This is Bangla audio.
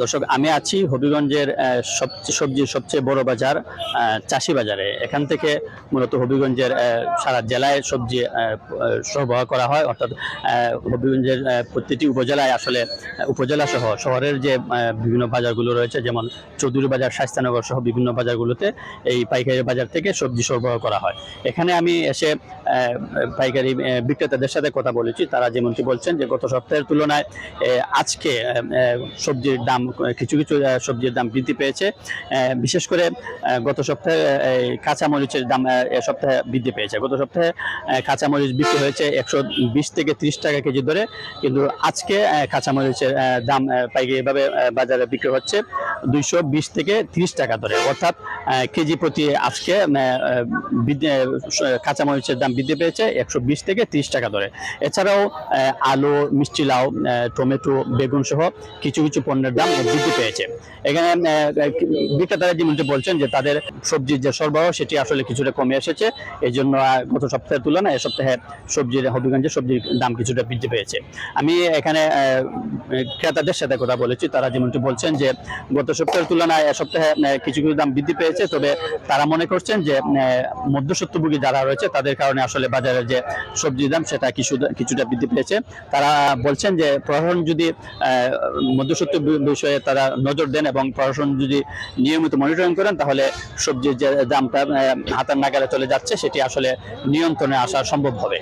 দর্শক, আমি আছি হবিগঞ্জের সবজির সবচেয়ে বড় বাজার চাষি বাজারে। এখান থেকে মূলত হবিগঞ্জের সারা জেলায় সবজি সরবরাহ করা হয়। অর্থাৎ হবিগঞ্জের প্রতিটি উপজেলায় আসলে উপজেলা সহ শহরের যে বিভিন্ন বাজারগুলো রয়েছে, যেমন চৌধুরী বাজার, শায়েস্তানগর সহ বিভিন্ন বাজারগুলোতে এই পাইকারি বাজার থেকে সবজি সরবরাহ করা হয়। এখানে আমি এসে পাইকারি বিক্রেতাদের সাথে কথা বলেছি। তারা যেমনটি বলছেন যে গত সপ্তাহের তুলনায় আজকে সবজির দাম, কিছু কিছু সবজির দাম বৃদ্ধি পেয়েছে। বিশেষ করে গত সপ্তাহে কাঁচামরিচের দাম এ সপ্তাহে বৃদ্ধি পেয়েছে। গত সপ্তাহে কাঁচামরিচ বিক্রি হয়েছে 120 থেকে 30 টাকা কেজি দরে, কিন্তু আজকে কাঁচামরিচের দাম পাইকারিভাবে বাজারে বিক্রি হচ্ছে 220 থেকে 30 টাকা দরে। অর্থাৎ কেজি প্রতি আজকে কাঁচামরিচের দাম বৃদ্ধি পেয়েছে 120 থেকে 30 টাকা দরে। এছাড়াও আলু, মিষ্টি লাউ, টমেটো, বেগুন সহ কিছু কিছু পণ্যের দাম বৃদ্ধি পেয়েছে। এখানে বিক্রেতারা যেমনটি বলছেন যে তাদের সবজির যে সরবরাহ সেটি আসলে কিছুটা কমে এসেছে। এই জন্য গত সপ্তাহের তুলনায় এ সপ্তাহে হবিগঞ্জের সবজির দাম কিছুটা বৃদ্ধি পেয়েছে। আমি এখানে ক্রেতাদের সাথে কথা বলেছি। তারা যেমনটি বলছেন যে গত সপ্তাহের তুলনায় এ সপ্তাহে কিছু কিছু দাম বৃদ্ধি পেয়েছে, তবে তারা মনে করছেন যে মধ্যস্বত্বভোগী যারা রয়েছে তাদের কারণে আসলে বাজারের যে সবজির দাম সেটা কিছুটা বৃদ্ধি পেয়েছে। তারা বলছেন যে প্রশাসন যদি মধ্যস্বত্ব বিষয়ে তারা নজর দেন এবং প্রশাসন যদি নিয়মিত মনিটরিং করেন, তাহলে সবজির যে দামটা হাতের নাগালে চলে যাচ্ছে সেটি আসলে নিয়ন্ত্রণে আসা সম্ভব হবে।